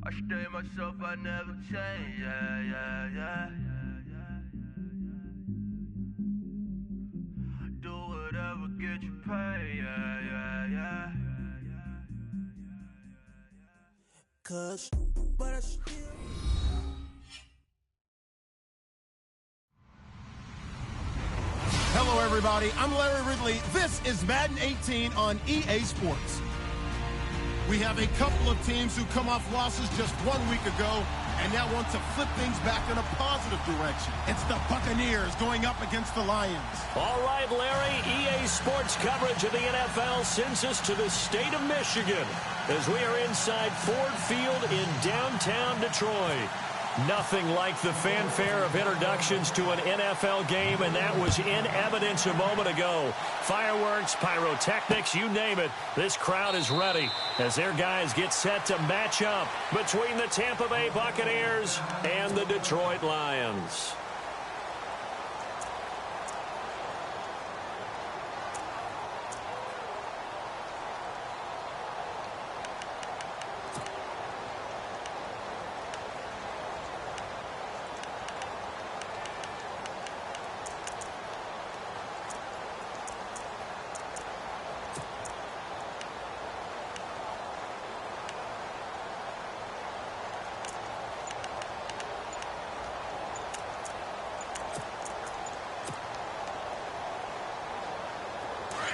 I stay myself, I never change, yeah. Do whatever, get you paid, yeah. But I still... Hello, everybody. I'm Larry Ridley. This is Madden 18 on EA Sports. We have a couple of teams who come off losses just 1 week ago and now want to flip things back in a positive direction. It's the Buccaneers going up against the Lions. All right, Larry, EA Sports coverage of the NFL sends us to the state of Michigan as we are inside Ford Field in downtown Detroit. Nothing like the fanfare of introductions to an NFL game, and that was in evidence a moment ago. Fireworks, pyrotechnics, you name it. This crowd is ready as their guys get set to match up between the Tampa Bay Buccaneers and the Detroit Lions.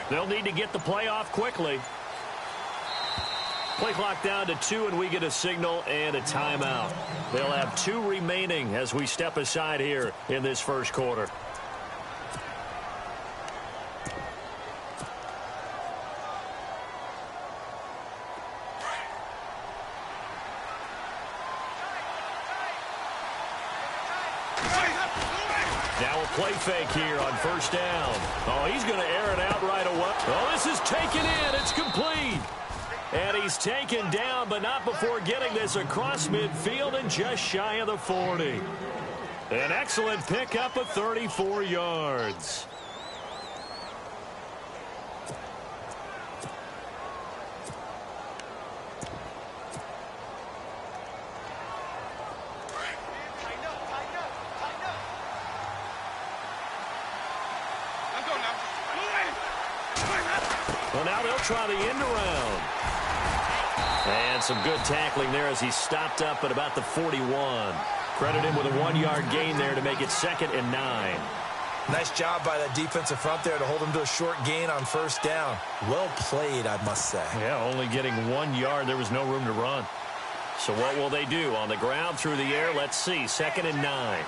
They'll need to get the play off quickly. Play clock down to 2, and we get a signal and a timeout. They'll have 2 remaining as we step aside here in this first quarter. Now a play fake here on first down. Oh, he's going to air it out right away. Oh, this is taken in. It's complete. And he's taken down, but not before getting this across midfield and just shy of the 40. An excellent pickup of 34 yards. Well, now they'll try the end around. And some good tackling there as he stopped up at about the 41. Credit him with a 1-yard gain there to make it 2nd and 9. Nice job by that defensive front there to hold him to a short gain on first down. Well played, I must say. Yeah, only getting 1 yard. There was no room to run. So what will they do? On the ground, through the air? Let's see. 2nd and 9.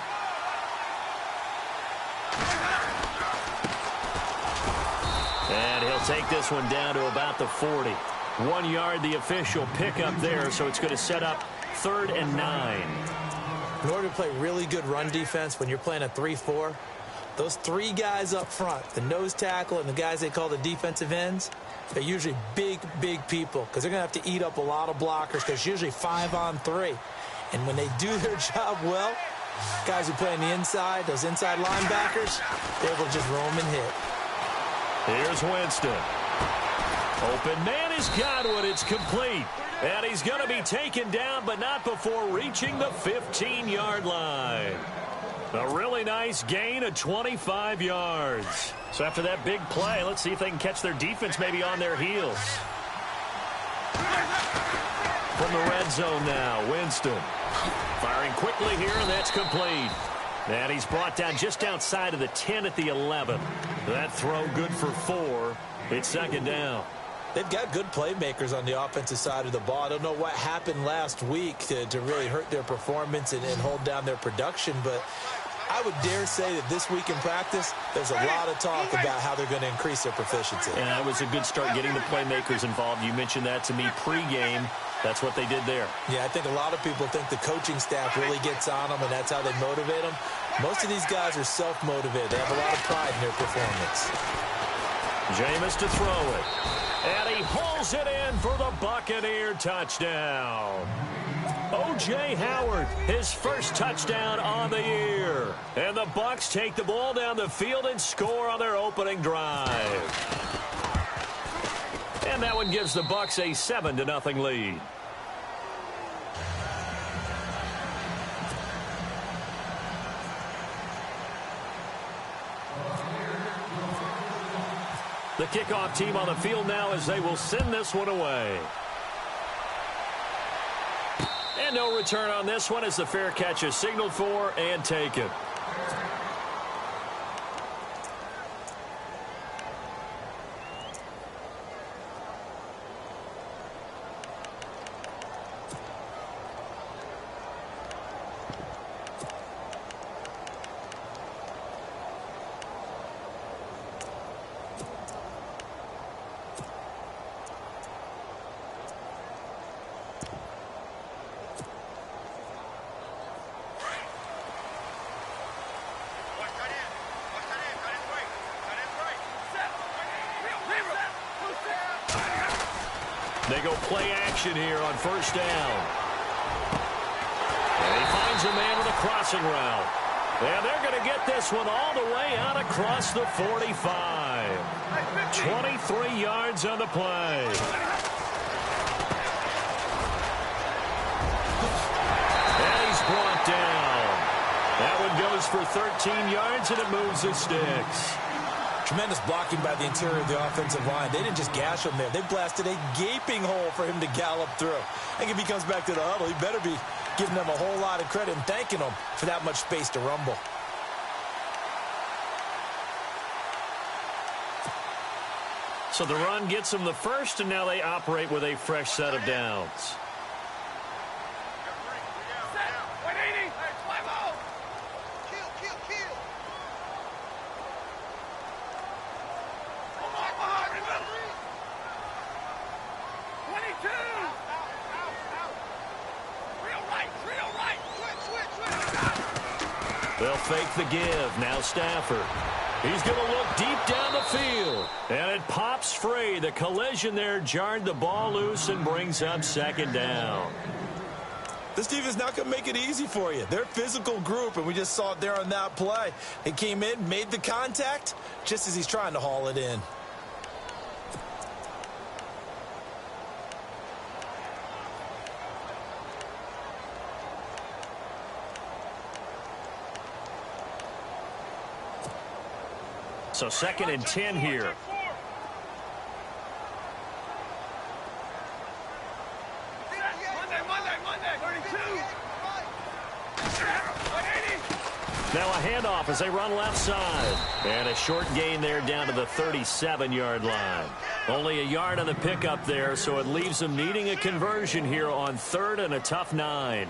And he'll take this one down to about the 40. 1 yard, the official pickup there, so it's going to set up 3rd and 9. In order to play really good run defense when you're playing a 3-4, those 3 guys up front, the nose tackle and the guys they call the defensive ends, they're usually big people because they're going to have to eat up a lot of blockers because it's usually 5-on-3. And when they do their job well, guys who play on the inside, those inside linebackers, they're able to just roam and hit. Here's Winston. Open man is Godwin. It's complete. And he's going to be taken down, but not before reaching the 15-yard line. A really nice gain of 25 yards. So after that big play, let's see if they can catch their defense maybe on their heels. From the red zone now, Winston. Firing quickly here, and that's complete. And he's brought down just outside of the 10 at the 11. That throw good for 4. It's 2nd down. They've got good playmakers on the offensive side of the ball. I don't know what happened last week to really hurt their performance and hold down their production, but I would dare say that this week in practice, there's a lot of talk about how they're going to increase their proficiency. And that was a good start getting the playmakers involved. You mentioned that to me pregame. That's what they did there. Yeah, I think a lot of people think the coaching staff really gets on them, and that's how they motivate them. Most of these guys are self-motivated. They have a lot of pride in their performance. Jameis to throw it. And he hauls it in for the Buccaneer touchdown. O.J. Howard, his first touchdown on the year. And the Bucs take the ball down the field and score on their opening drive. And that one gives the Bucs a 7-0 lead. The kickoff team on the field now as they will send this one away. And no return on this one as the fair catch is signaled for and taken. They go play action here on first down. And he finds a man with a crossing route. And they're going to get this one all the way out across the 45. 23 yards on the play. And he's brought down. That one goes for 13 yards, and it moves the sticks. Tremendous blocking by the interior of the offensive line. They didn't just gash him there. They blasted a gaping hole for him to gallop through. I think if he comes back to the huddle, he better be giving them a whole lot of credit and thanking them for that much space to rumble. So the run gets them the first, and now they operate with a fresh set of downs. They'll fake the give. Now Stafford. He's going to look deep down the field. And it pops free. The collision there jarred the ball loose and brings up second down. This defense not going to make it easy for you. They're a physical group, and we just saw it there on that play. They came in, made the contact, just as he's trying to haul it in. So 2nd and 10 here. Now a handoff as they run left side. And a short gain there down to the 37-yard line. Only a yard on the pickup there, so it leaves them needing a conversion here on 3rd and a tough 9.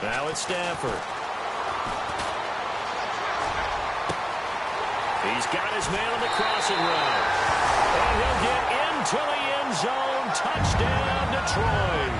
Now it's Stafford. He's got his man on the crossing route. And he'll get into the end zone. Touchdown, Detroit.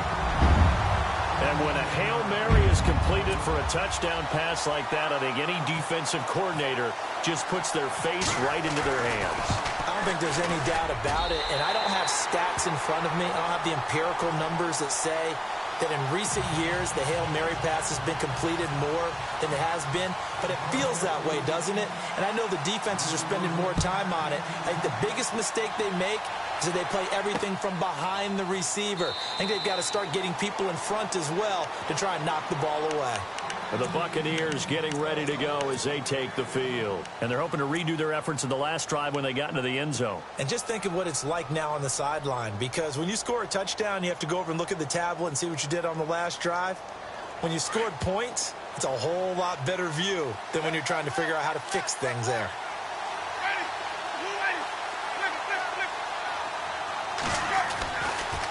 And when a Hail Mary is completed for a touchdown pass like that, I think any defensive coordinator just puts their face right into their hands. I don't think there's any doubt about it, and I don't have stats in front of me. I don't have the empirical numbers that say that in recent years the Hail Mary pass has been completed more than it has been, but it feels that way, doesn't it? And I know the defenses are spending more time on it. I think the biggest mistake they make is that they play everything from behind the receiver. I think they've got to start getting people in front as well to try and knock the ball away. The Buccaneers getting ready to go as they take the field. And they're hoping to redo their efforts in the last drive when they got into the end zone. And just think of what it's like now on the sideline, because when you score a touchdown, you have to go over and look at the tablet and see what you did on the last drive. When you scored points, it's a whole lot better view than when you're trying to figure out how to fix things there.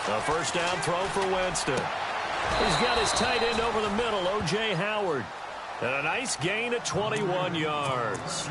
A first down throw for Winston. He's got his tight end over the middle, O.J. Howard. And a nice gain of 21 yards.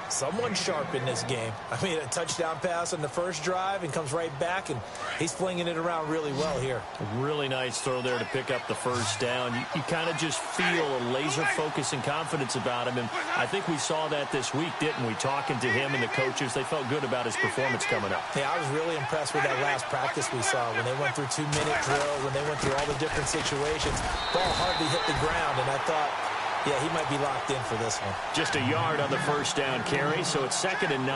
Someone sharp in this game. I mean, a touchdown pass on the first drive and comes right back, and he's flinging it around really well here. Really nice throw there to pick up the first down. You kind of just feel a laser focus and confidence about him, and I think we saw that this week, didn't we? Talking to him and the coaches, they felt good about his performance coming up. Yeah, I was really impressed with that last practice we saw when they went through 2-minute drill, when they went through all the different situations. Ball hardly hit the ground, and I thought, yeah, he might be locked in for this one. Just a yard on the first down carry, so it's 2nd and 9.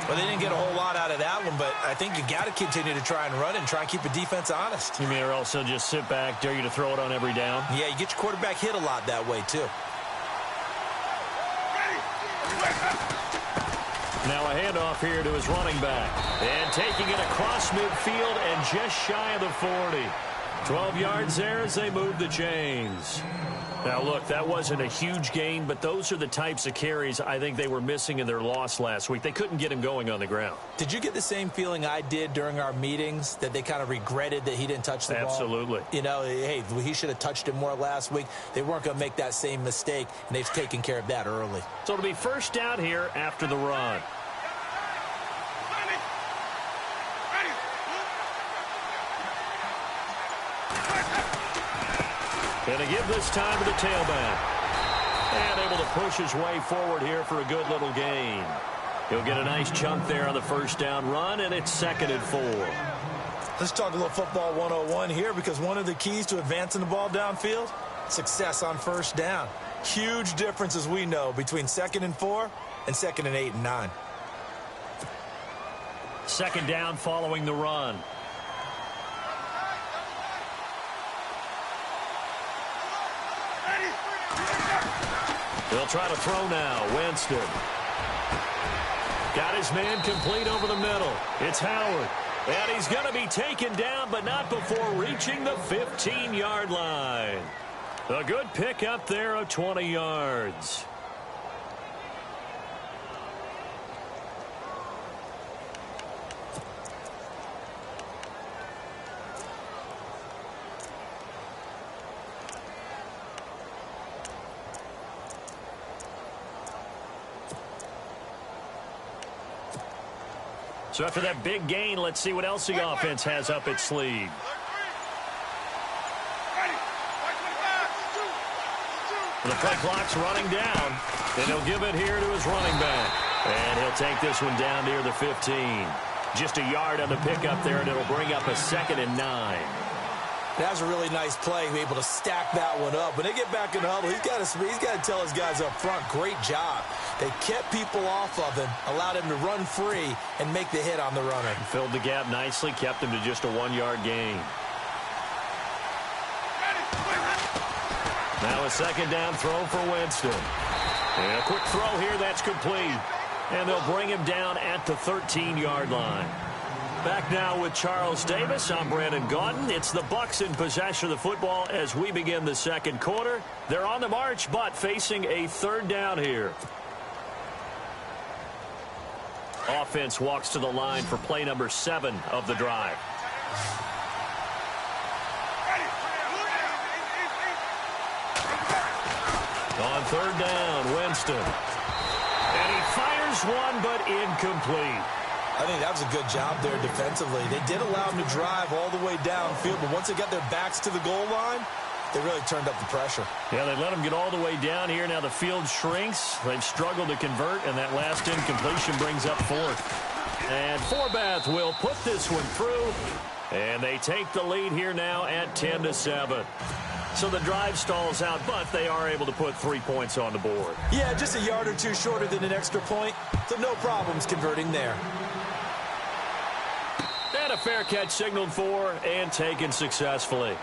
Well, they didn't get a whole lot out of that one, but I think you got to continue to try and run and try and keep the defense honest. You mean or also just sit back, dare you to throw it on every down? Yeah, you get your quarterback hit a lot that way, too. Now a handoff here to his running back. And taking it across midfield and just shy of the 40. 12 yards there as they move the chains. Now, look, that wasn't a huge gain, but those are the types of carries I think they were missing in their loss last week. They couldn't get him going on the ground. Did you get the same feeling I did during our meetings, that they kind of regretted that he didn't touch the ball? Absolutely. You know, hey, he should have touched it more last week. They weren't going to make that same mistake, and they've taken care of that early. So it'll be first down here after the run. Going to give this time to the tailback. And able to push his way forward here for a good little gain. He'll get a nice chunk there on the first down run, and it's 2nd and 4. Let's talk a little football 101 here, because one of the keys to advancing the ball downfield, success on first down. Huge difference, as we know, between 2nd and 4 and 2nd and 8 and 9. 2nd down following the run. They'll try to throw now. Winston. Got his man complete over the middle. It's Howard. And he's going to be taken down, but not before reaching the 15-yard line. A good pick up there of 20 yards. So after that big gain, let's see what else the offense has up its sleeve. The play clock's running down, and he'll give it here to his running back. And he'll take this one down near the 15. Just a yard on the pickup there, and it'll bring up a 2nd and 9. That was a really nice play, be able to stack that one up. When they get back in the huddle, he's got to tell his guys up front, great job. They kept people off of him, allowed him to run free, and make the hit on the runner. Filled the gap nicely, kept him to just a 1-yard gain. Now a 2nd down throw for Winston. And a quick throw here, that's complete. And they'll bring him down at the 13-yard line. Back now with Charles Davis. I'm Brandon Gaudin. It's the Bucs in possession of the football as we begin the second quarter. They're on the march, but facing a 3rd down here. Offense walks to the line for play number 7 of the drive. On 3rd down, Winston. And he fires one, but incomplete. I think that was a good job there defensively. They did allow him to drive all the way downfield, but once they got their backs to the goal line, they really turned up the pressure. Yeah, they let him get all the way down here. Now the field shrinks. They've struggled to convert, and that last incompletion brings up 4th. And Forbath will put this one through, and they take the lead here now at 10-7. So the drive stalls out, but they are able to put 3 points on the board. Yeah, just a yard or two shorter than an extra point, so no problems converting there. And a fair catch signaled for and taken successfully.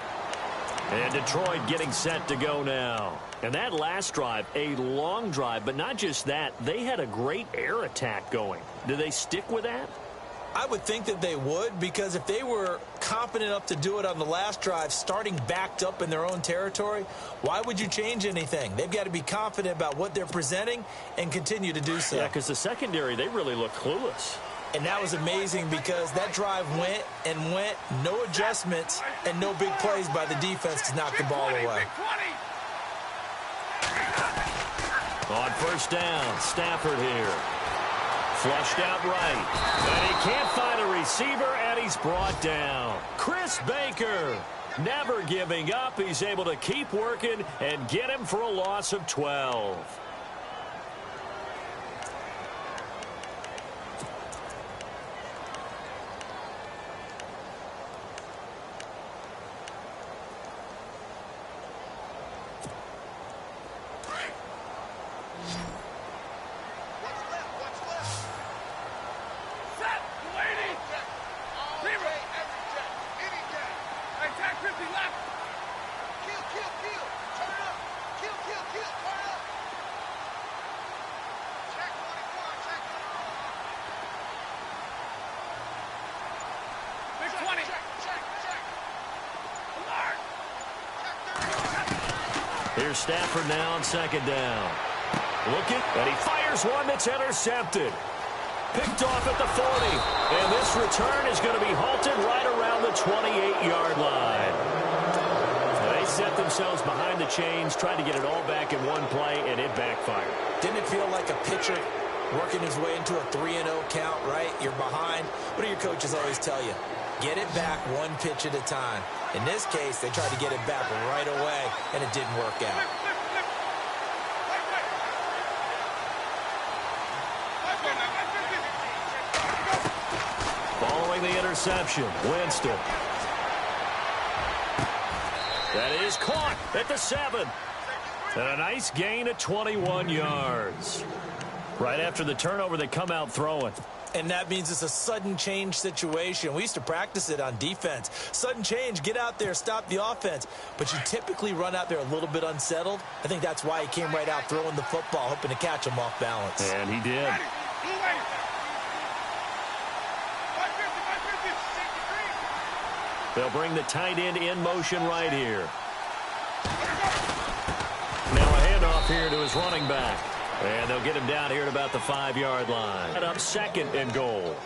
And Detroit getting set to go now. And that last drive, a long drive, but not just that. They had a great air attack going. Do they stick with that? I would think that they would, because if they were confident enough to do it on the last drive, starting backed up in their own territory, why would you change anything? They've got to be confident about what they're presenting and continue to do so. Yeah, because the secondary, they really look clueless. And that was amazing because that drive went and went, no adjustments, and no big plays by the defense to knock the ball away. On first down, Stafford here. Flushed out right. And he can't find a receiver, and he's brought down. Chris Baker, never giving up. He's able to keep working and get him for a loss of 12. Here's Stafford now on second down. Looking, and he fires one that's intercepted. Picked off at the 40. And this return is going to be halted right around the 28-yard line. They set themselves behind the chains, tried to get it all back in one play, and it backfired. Didn't it feel like a pitcher working his way into a 3-0 count, right? You're behind. What do your coaches always tell you? Get it back one pitch at a time. In this case, they tried to get it back right away, and it didn't work out. Following the interception, Winston. That is caught at the 7. And a nice gain of 21 yards. Right after the turnover, they come out throwing. And that means it's a sudden change situation. We used to practice it on defense. Sudden change, get out there, stop the offense. But you typically run out there a little bit unsettled. I think that's why he came right out throwing the football, hoping to catch him off balance. And he did. They'll bring the tight end in motion right here. Now a handoff here to his running back. And they'll get him down here at about the 5-yard line. And up second and goal.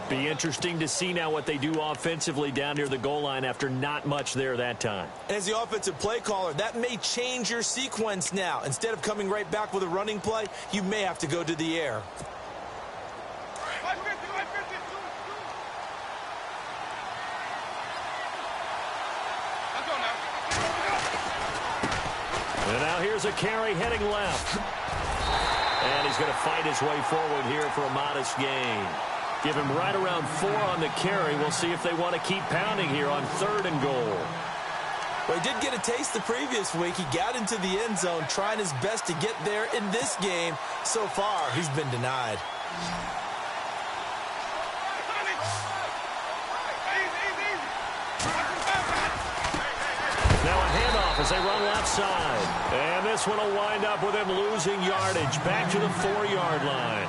Be interesting to see now what they do offensively down near the goal line after not much there that time. And as the offensive play caller, that may change your sequence now. Instead of coming right back with a running play, you may have to go to the air. And now here's a carry heading left. And he's going to fight his way forward here for a modest gain. Give him right around 4 on the carry. We'll see if they want to keep pounding here on 3rd and goal. Well, he did get a taste the previous week. He got into the end zone trying his best to get there in this game. So far, he's been denied. Now a handoff as they run left side. And this one will wind up with him losing yardage back to the 4-yard line.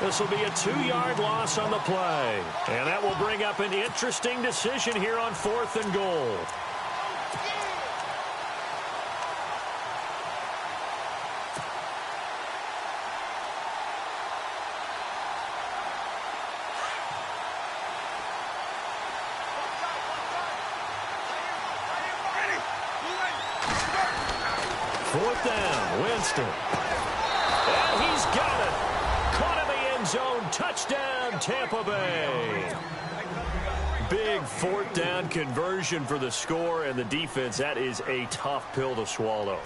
This will be a 2-yard loss on the play. And that will bring up an interesting decision here on 4th and goal. Fourth down, Winston. And he's got it. Caught in the end zone. Touchdown, Tampa Bay. Big 4th down conversion for the score and the defense. That is a tough pill to swallow.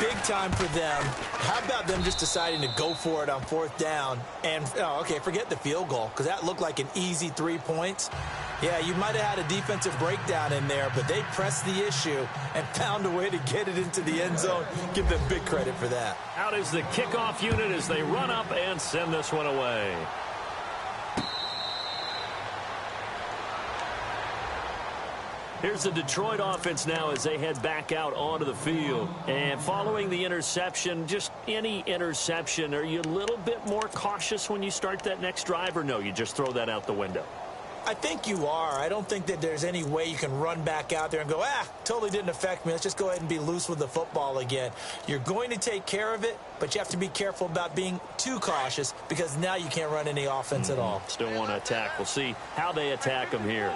Big time for them. How about them just deciding to go for it on 4th down? And, okay, forget the field goal, because that looked like an easy 3 points. Yeah, you might have had a defensive breakdown in there, but they pressed the issue and found a way to get it into the end zone. Give them big credit for that. Out is the kickoff unit as they run up and send this one away. Here's the Detroit offense now as they head back out onto the field. And following the interception, just any interception, are you a little bit more cautious when you start that next drive, or no, you just throw that out the window? I think you are. I don't think that there's any way you can run back out there and go, totally didn't affect me. Let's just go ahead and be loose with the football again. You're going to take care of it, but you have to be careful about being too cautious because now you can't run any offense at all. Still want to attack. We'll see how they attack them here.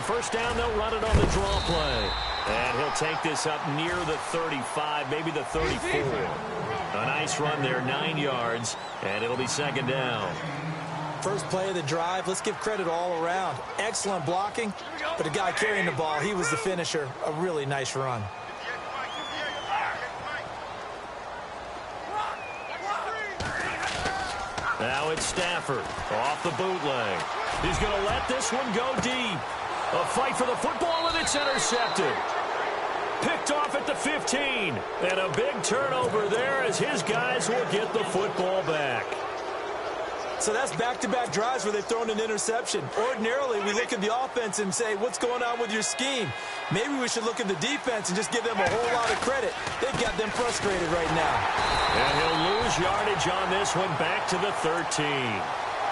first down, they'll run it on the draw play. And he'll take this up near the 35, maybe the 34. A nice run there, 9 yards, and it'll be second down. First play of the drive, let's give credit all around. Excellent blocking, but the guy carrying the ball, he was the finisher. A really nice run. Now it's Stafford off the bootleg. He's going to let this one go deep. A fight for the football, and it's intercepted. Picked off at the 15. And a big turnover there as his guys will get the football back. So that's back-to-back drives where they've thrown an interception. Ordinarily, we look at the offense and say, what's going on with your scheme? Maybe we should look at the defense and just give them a whole lot of credit. They've got them frustrated right now. And he'll lose yardage on this one back to the 13.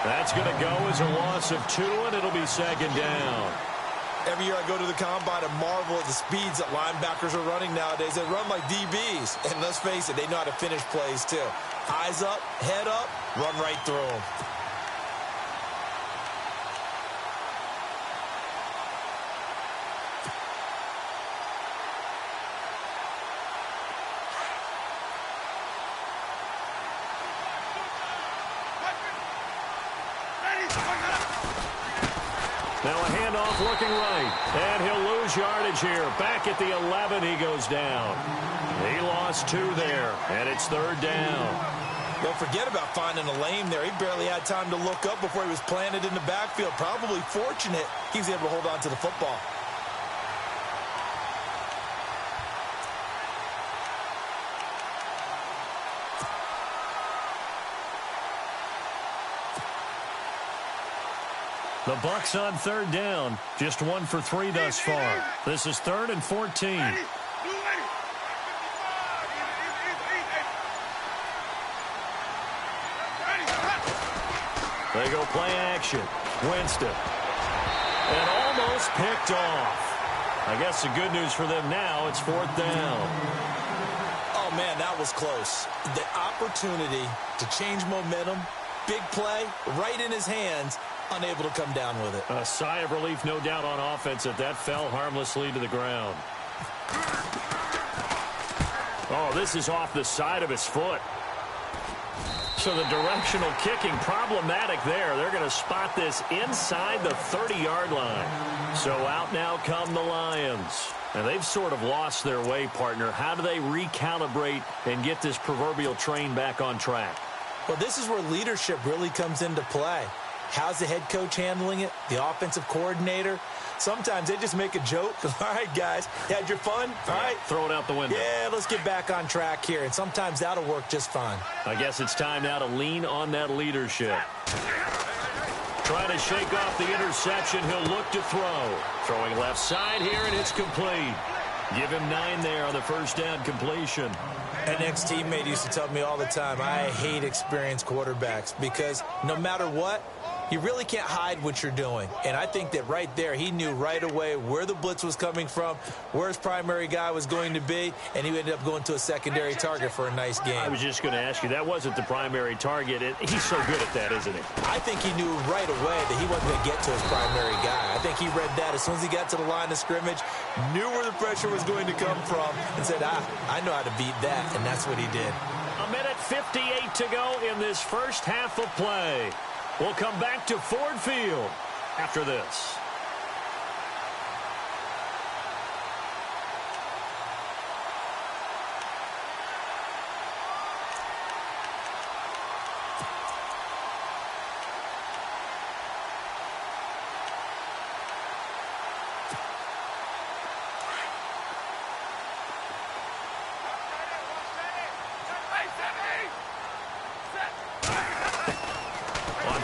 That's going to go as a loss of 2, and it'll be second down. Every year I go to the combine and marvel at the speeds that linebackers are running nowadays. They run like DBs. And let's face it, they know how to finish plays too. Eyes up, head up, run right through them. Now a handoff looking right. And he'll lose yardage here. Back at the 11, he goes down. He lost 2 there, and it's third down. Don't forget about finding a lane there. He barely had time to look up before he was planted in the backfield. Probably fortunate he was able to hold on to the football. The Bucs on third down. Just 1 for 3 thus far. This is 3rd and 14. They go play action. Winston. And almost picked off. I guess the good news for them now, it's 4th down. Oh, man, that was close. The opportunity to change momentum, big play, right in his hands, unable to come down with it. A sigh of relief, no doubt, on offense if that fell harmlessly to the ground. Oh, this is off the side of his foot. So the directional kicking problematic there. They're going to spot this inside the 30-yard line. So out now come the Lions. And they've sort of lost their way, partner. How do they recalibrate and get this proverbial train back on track? Well, this is where leadership really comes into play. How's the head coach handling it? The offensive coordinator? Sometimes they just make a joke. All right, guys, you had your fun? All right. Throw it out the window. Yeah, let's get back on track here. And sometimes that'll work just fine. I guess it's time now to lean on that leadership. Trying to shake off the interception. He'll look to throw. Throwing left side here, and it's complete. Give him 9 there on the first down completion. An ex-teammate used to tell me all the time, I hate experienced quarterbacks because no matter what, you really can't hide what you're doing. And I think that right there, he knew right away where the blitz was coming from, where his primary guy was going to be, and he ended up going to a secondary target for a nice game. I was just going to ask you, that wasn't the primary target. He's so good at that, isn't he? I think he knew right away that he wasn't going to get to his primary guy. I think he read that as soon as he got to the line of scrimmage, knew where the pressure was going to come from, and said, I know how to beat that, and that's what he did. 1:58 to go in this first half of play. We'll come back to Ford Field after this.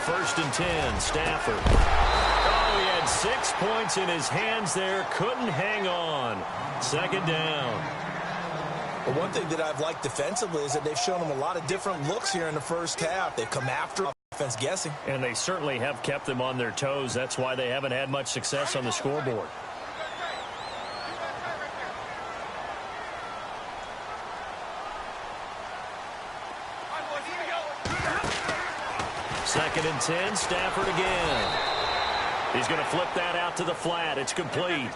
First and 10, Stafford. Oh, he had 6 points in his hands there. Couldn't hang on. Second down. Well, one thing that I've liked defensively is that they've shown them a lot of different looks here in the first half. They've come after offense guessing. And they certainly have kept them on their toes. That's why they haven't had much success on the scoreboard. Second and 10, Stafford again. He's going to flip that out to the flat. It's complete.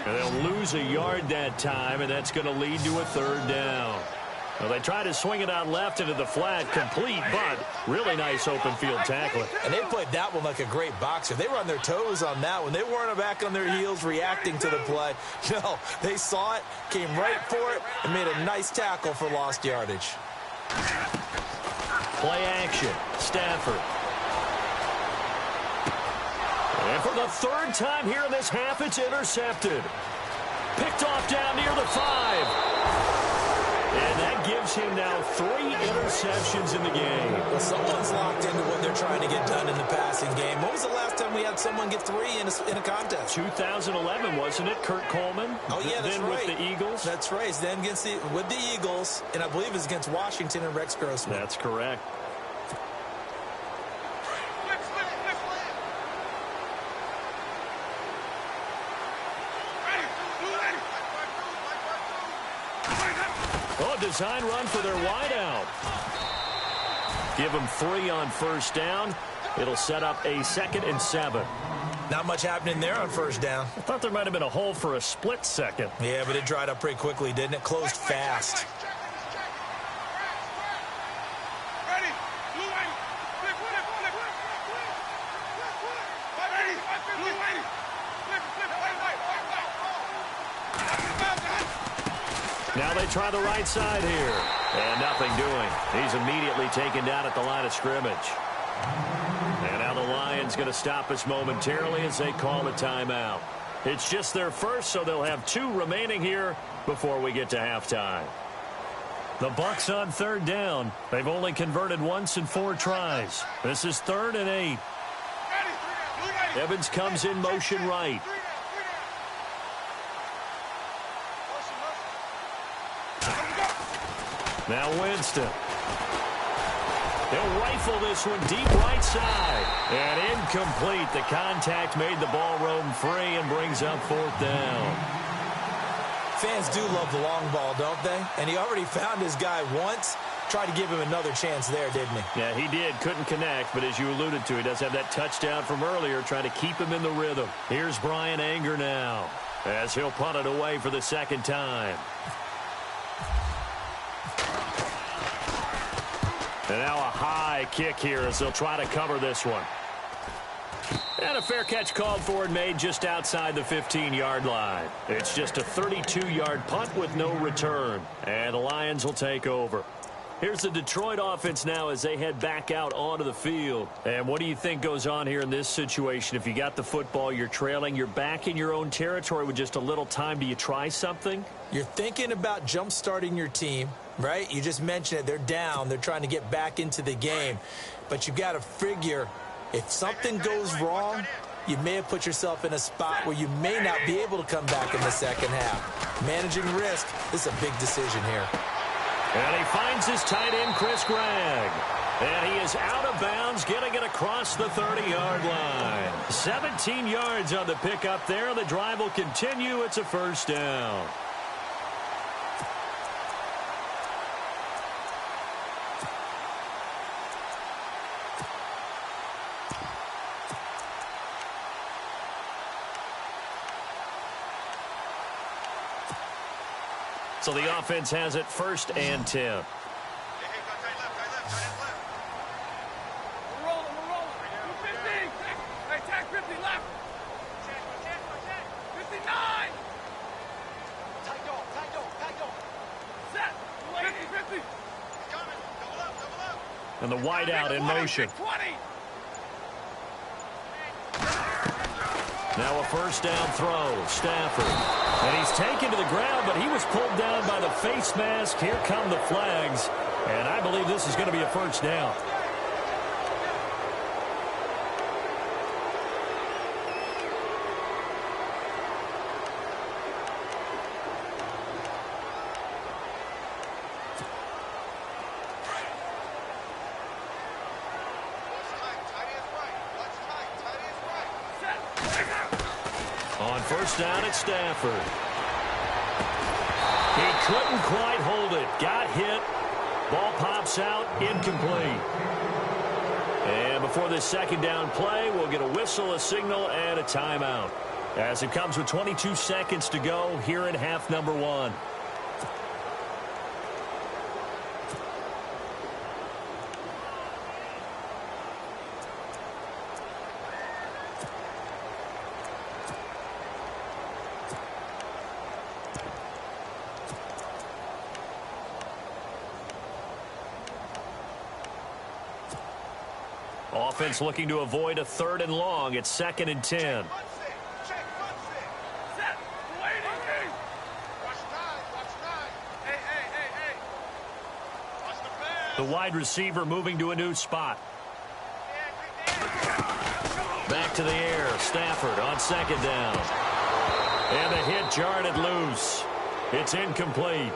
And they'll lose a yard that time, and that's going to lead to a third down. Well, they try to swing it out left into the flat, complete, but really nice open field tackling. And they played that one like a great boxer. They were on their toes on that one. They weren't back on their heels reacting to the play. No, they saw it, came right for it, and made a nice tackle for lost yardage. Play action, Stafford. And for the third time here in this half, it's intercepted. Picked off down near the 5. And that gives him now 3 interceptions in the game. Well, someone's locked into what they're trying to get done in the passing game. When was the last time we had someone get 3 in a contest? 2011, wasn't it? Kurt Coleman? Oh, yeah, that's then right. With the Eagles? That's right. Then with the Eagles, and I believe it was against Washington and Rex Grossman. That's correct. Design run for their wideout. Give them 3 on first down. It'll set up a 2nd and 7. Not much happening there on first down. I thought there might have been a hole for a split second. Yeah, but it dried up pretty quickly, didn't it? Closed fast. Now they try the right side here. And nothing doing. He's immediately taken down at the line of scrimmage. And now the Lions going to stop us momentarily as they call a timeout. It's just their first, so they'll have 2 remaining here before we get to halftime. The Bucs on third down. They've only converted once in 4 tries. This is 3rd and 8. Evans comes in motion right. Now Winston. They'll rifle this one deep right side. And incomplete. The contact made the ball roam free and brings up 4th down. Fans do love the long ball, don't they? And he already found his guy once. Tried to give him another chance there, didn't he? Yeah, he did. Couldn't connect, but as you alluded to, he does have that touchdown from earlier, trying to keep him in the rhythm. Here's Brian Anger now, as he'll punt it away for the 2nd time. And now a high kick here as they'll try to cover this one. And a fair catch called for and made just outside the 15-yard line. It's just a 32-yard punt with no return. And the Lions will take over. Here's the Detroit offense now as they head back out onto the field. And what do you think goes on here in this situation? If you got the football, you're trailing, you're back in your own territory with just a little time. Do you try something? You're thinking about jump-starting your team, right? You just mentioned it. They're down. They're trying to get back into the game. But you got to figure if something goes wrong, you may have put yourself in a spot where you may not be able to come back in the second half. Managing risk is a big decision here. And he finds his tight end, Chris Gregg. And he is out of bounds, getting it across the 30-yard line. 17 yards on the pickup there. The drive will continue. It's a 1st down. So the offense has it 1st and 10. And the wideout in motion. Now a 1st down throw. Stafford. And he's taken to the ground, but he was pulled down by the face mask. Here come the flags. And I believe this is going to be a 1st down. On 1st down at Stafford. He couldn't quite hold it. Got hit. Ball pops out. Incomplete. And before this second down play, we'll get a whistle, a signal, and a timeout, as it comes with 22 seconds to go here in half number 1. Offense looking to avoid a 3rd and long. It's 2nd and 10. The wide receiver moving to a new spot. Back to the air. Stafford on 2nd down. And the hit jarred it loose. It's incomplete.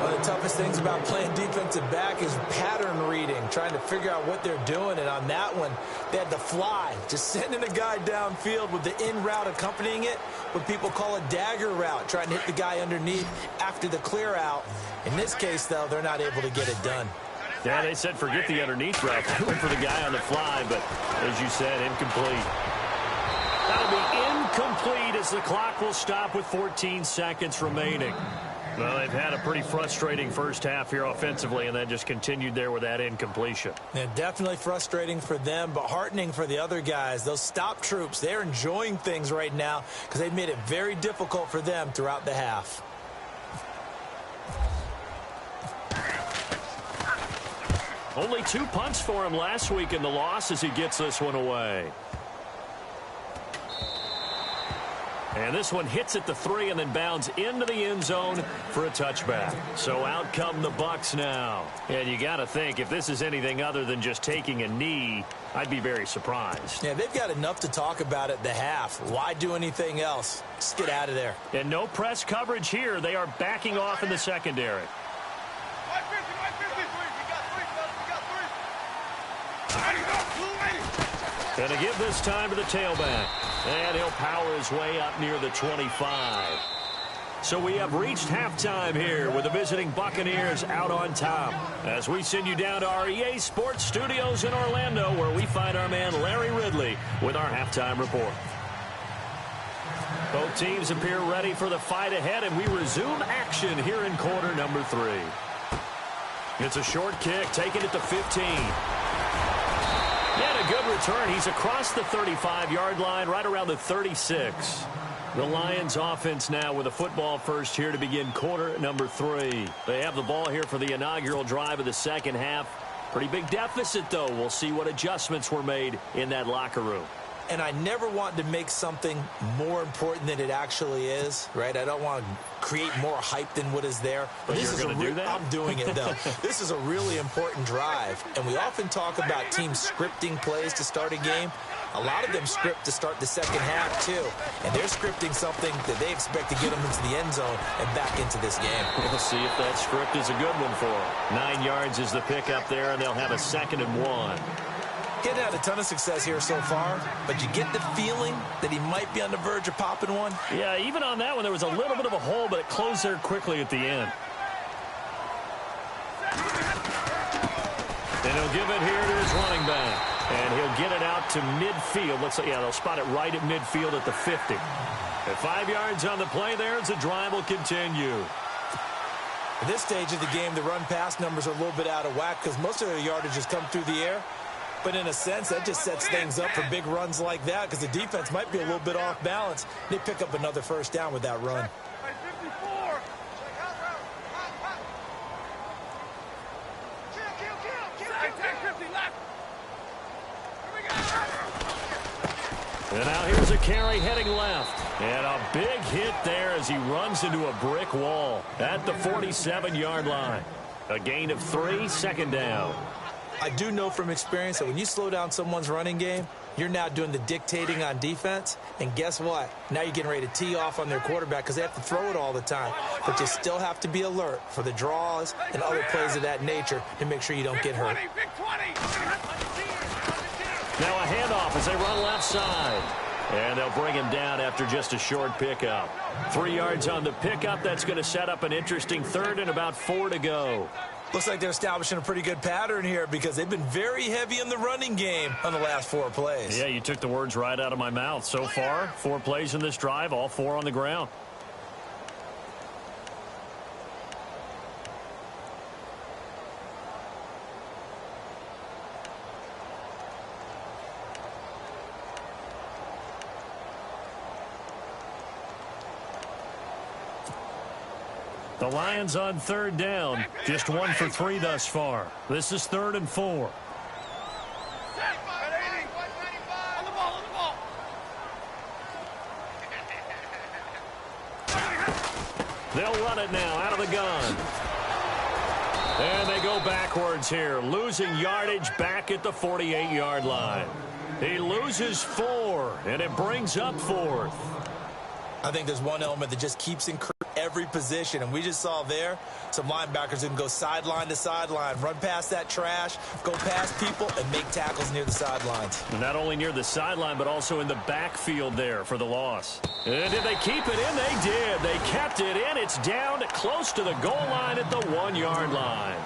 One of the toughest things about playing defensive back is pattern reading, trying to figure out what they're doing. And on that one, they had to fly, just sending a guy downfield with the in route accompanying it, what people call a dagger route, trying to hit the guy underneath after the clear out. In this case, though, they're not able to get it done. Yeah, they said forget the underneath route. They went for the guy on the fly, but as you said, incomplete. That'll be incomplete as the clock will stop with 14 seconds remaining. Well, they've had a pretty frustrating first half here offensively, and then just continued there with that incompletion. Yeah, definitely frustrating for them, but heartening for the other guys. Those stop troops, they're enjoying things right now because they've made it very difficult for them throughout the half. Only 2 punts for him last week in the loss as he gets this one away. And this one hits at the 3 and then bounds into the end zone for a touchback. So out come the Bucs now. And you got to think, if this is anything other than just taking a knee, I'd be very surprised. Yeah, they've got enough to talk about at the half. Why do anything else? Just get out of there. And no press coverage here. They are backing off in the secondary. Going to give this time to the tailback. And he'll power his way up near the 25. So we have reached halftime here with the visiting Buccaneers out on top. As we send you down to our EA Sports Studios in Orlando, where we find our man Larry Ridley with our halftime report. Both teams appear ready for the fight ahead, and we resume action here in quarter number 3. It's a short kick, taking it to 15. And a good return. He's across the 35-yard line, right around the 36. The Lions offense now with a football first here to begin quarter number 3. They have the ball here for the inaugural drive of the second half. Pretty big deficit, though. We'll see what adjustments were made in that locker room. And I never want to make something more important than it actually is, right? I don't want to create more hype than what is there. But you're going to do that? I'm doing it, though. This is a really important drive. And we often talk about teams scripting plays to start a game. A lot of them script to start the second half, too. And they're scripting something that they expect to get them into the end zone and back into this game. We'll see if that script is a good one for them. 9 yards is the pickup there, and they'll have a 2nd and 1. Getting had a ton of success here so far, but you get the feeling that he might be on the verge of popping one. Yeah, even on that one, there was a little bit of a hole, but it closed there quickly at the end. And he'll give it here to his running back. And he'll get it out to midfield. Looks like, yeah, they'll spot it right at midfield at the 50. At 5 yards on the play there as the drive will continue. At this stage of the game, the run-pass numbers are a little bit out of whack because most of their yardage has come through the air. But in a sense, that just sets things up for big runs like that because the defense might be a little bit off balance. They pick up another first down with that run. And now here's a carry heading left. And a big hit there as he runs into a brick wall at the 47-yard line. A gain of 3, 2nd down. I do know from experience that when you slow down someone's running game, you're now doing the dictating on defense. And guess what? Now you're getting ready to tee off on their quarterback because they have to throw it all the time. But you still have to be alert for the draws and other plays of that nature to make sure you don't get hurt. Now a handoff as they run left side. And they'll bring him down after just a short pickup. 3 yards on the pickup. That's going to set up an interesting 3rd and about 4 to go. Looks like they're establishing a pretty good pattern here because they've been very heavy in the running game on the last 4 plays. Yeah, you took the words right out of my mouth. So far, 4 plays in this drive, all 4 on the ground. The Lions on 3rd down. Just 1 for 3 thus far. This is 3rd and 4. They'll run it now out of the gun. And they go backwards here, losing yardage back at the 48-yard line. He loses 4, and it brings up 4th. I think there's one element that just keeps increasing every position, and we just saw there some linebackers who can go sideline to sideline, run past that trash, go past people, and make tackles near the sidelines. Not only near the sideline, but also in the backfield there for the loss. And did they keep it in? They did. They kept it in. It's down close to the goal line at the 1-yard line.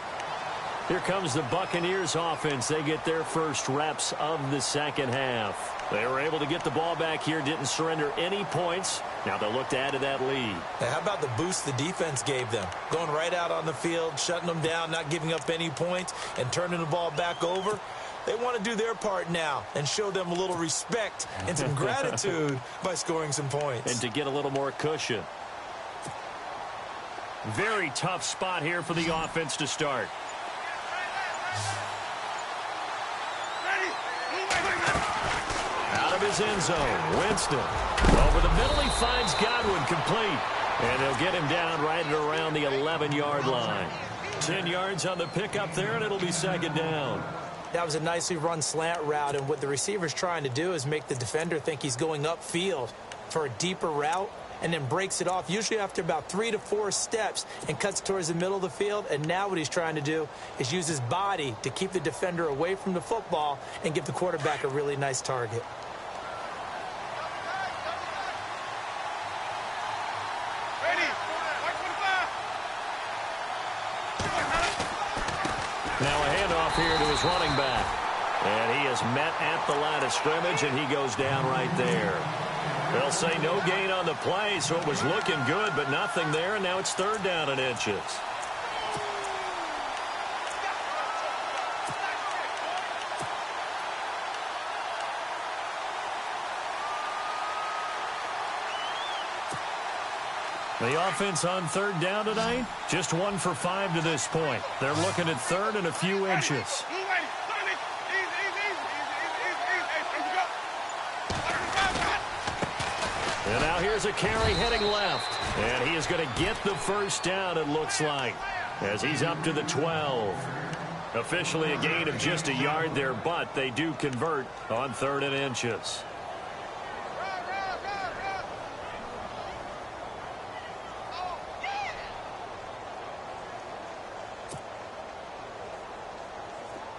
Here comes the Buccaneers offense. They get their first reps of the second half. They were able to get the ball back here, didn't surrender any points. Now they'll look to add to that lead. Now, how about the boost the defense gave them? Going right out on the field, shutting them down, not giving up any points, and turning the ball back over. They want to do their part now and show them a little respect and some gratitude by scoring some points. And to get a little more cushion. Very tough spot here for the offense to start. Out of his end zone, Winston. Over the middle, he finds Godwin complete. And they'll get him down right at around the 11-yard line. 10 yards on the pickup there, and it'll be 2nd down. That was a nicely run slant route, and what the receiver's trying to do is make the defender think he's going upfield for a deeper route, and then breaks it off, usually after about 3 to 4 steps, and cuts towards the middle of the field. And now what he's trying to do is use his body to keep the defender away from the football and give the quarterback a really nice target. Now a handoff here to his running back. And he is met at the line of scrimmage, and he goes down right there. They'll say no gain on the play, so it was looking good, but nothing there, and now it's 3rd down and inches. The offense on 3rd down tonight, just 1 for 5 to this point. They're looking at 3rd and a few inches. And now here's a carry heading left. And he is going to get the first down, it looks like, as he's up to the 12. Officially a gain of just a yard there, but they do convert on 3rd and inches.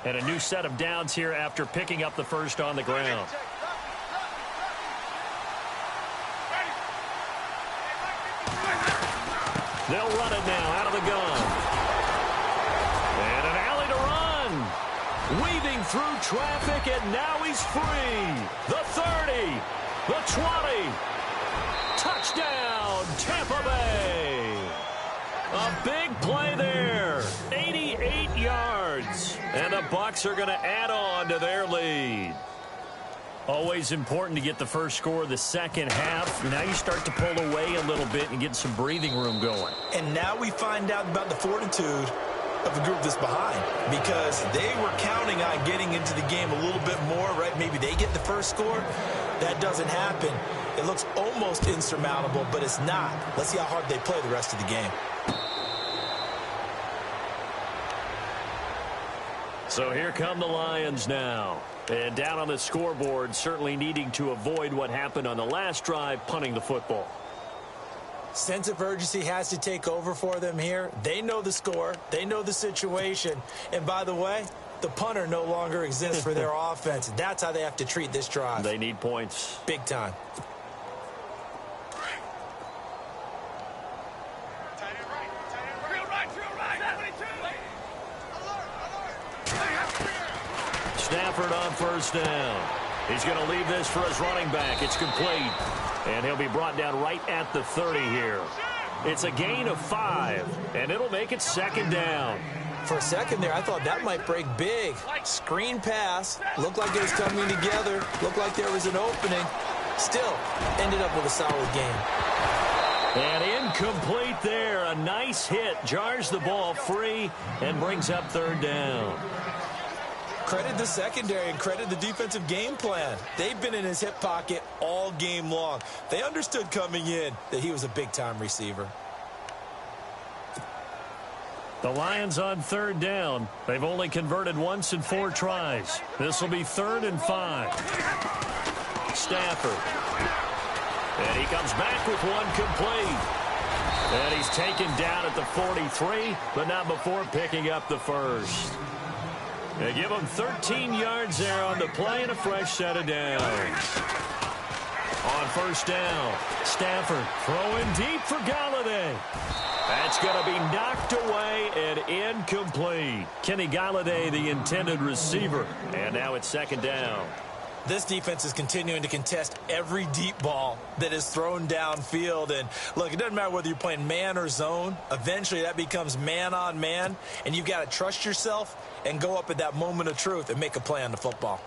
And a new set of downs here after picking up the first on the ground. They'll run it now out of the gun. And an alley to run. Weaving through traffic, and now he's free. The 30, the 20. Touchdown, Tampa Bay. A big play there. 88 yards. And the Bucs are going to add on to their lead. Always important to get the first score of the second half. Now you start to pull away a little bit and get some breathing room going. And now we find out about the fortitude of the group that's behind, because they were counting on getting into the game a little bit more, right? Maybe they get the first score. That doesn't happen. It looks almost insurmountable, but it's not. Let's see how hard they play the rest of the game. So here come the Lions now. And down on the scoreboard, certainly needing to avoid what happened on the last drive, punting the football. Sense of urgency has to take over for them here. They know the score. They know the situation. And by the way, the punter no longer exists for their offense. That's how they have to treat this drive. They need points. Big time. Stafford on first down. He's going to leave this for his running back. It's complete. And he'll be brought down right at the 30 here. It's a gain of 5, and it'll make it second down. For a second there, I thought that might break big. Screen pass. Looked like it was coming together. Looked like there was an opening. Still, ended up with a solid game. And incomplete there. A nice hit. Jars the ball free and brings up third down. Credit the secondary and credit the defensive game plan. They've been in his hip pocket all game long. They understood coming in that he was a big-time receiver. The Lions on third down. They've only converted once in 4 tries. This will be 3rd and 5. Stafford. And he comes back with one complete. And he's taken down at the 43, but not before picking up the first. They give him 13 yards there on the play and a fresh set of downs. On first down, Stafford throwing deep for Galladay. That's going to be knocked away and incomplete. Kenny Galladay, the intended receiver. And now it's second down. This defense is continuing to contest every deep ball that is thrown downfield. And, look, it doesn't matter whether you're playing man or zone. Eventually, that becomes man-on-man, and you've got to trust yourself and go up at that moment of truth and make a play on the football.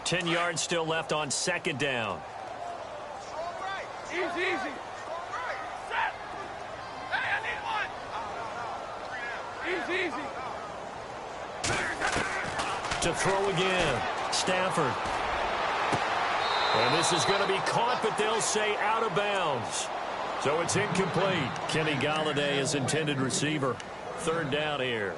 10 yards still left on second down. Easy, easy. Set. Hey, I need one. Easy, easy. To throw again. Stafford. And this is going to be caught, but they'll say out of bounds. So it's incomplete. Kenny Galladay is intended receiver. Third down here.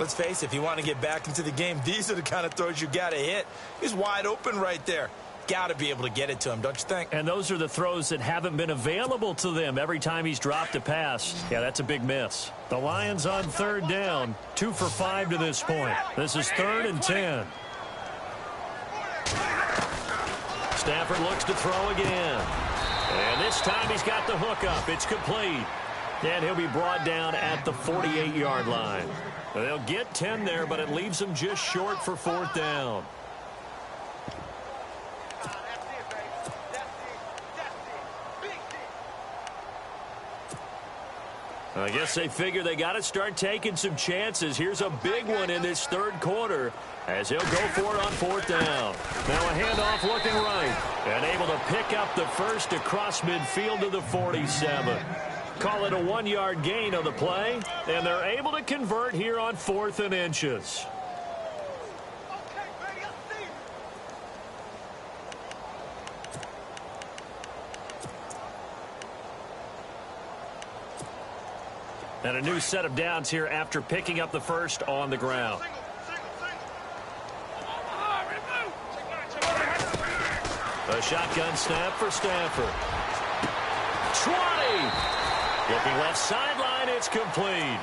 Let's face it, if you want to get back into the game, these are the kind of throws you got to hit. He's wide open right there. Got to be able to get it to him, don't you think? And those are the throws that haven't been available to them every time he's dropped a pass. Yeah, that's a big miss. The Lions on third down, 2 for 5 to this point. This is 3rd and 10. Stafford looks to throw again. And this time he's got the hook up. It's complete. And he'll be brought down at the 48-yard line. They'll get 10 there, but it leaves them just short for 4th down. I guess they figure they got to start taking some chances. Here's a big one in this 3rd quarter as he'll go for it on 4th down. Now a handoff looking right and able to pick up the first across midfield to the 47. Call it a 1-yard gain on the play, and they're able to convert here on 4th and inches. And a new set of downs here after picking up the first on the ground. A shotgun snap for Stafford. 20. Looking left sideline, it's complete.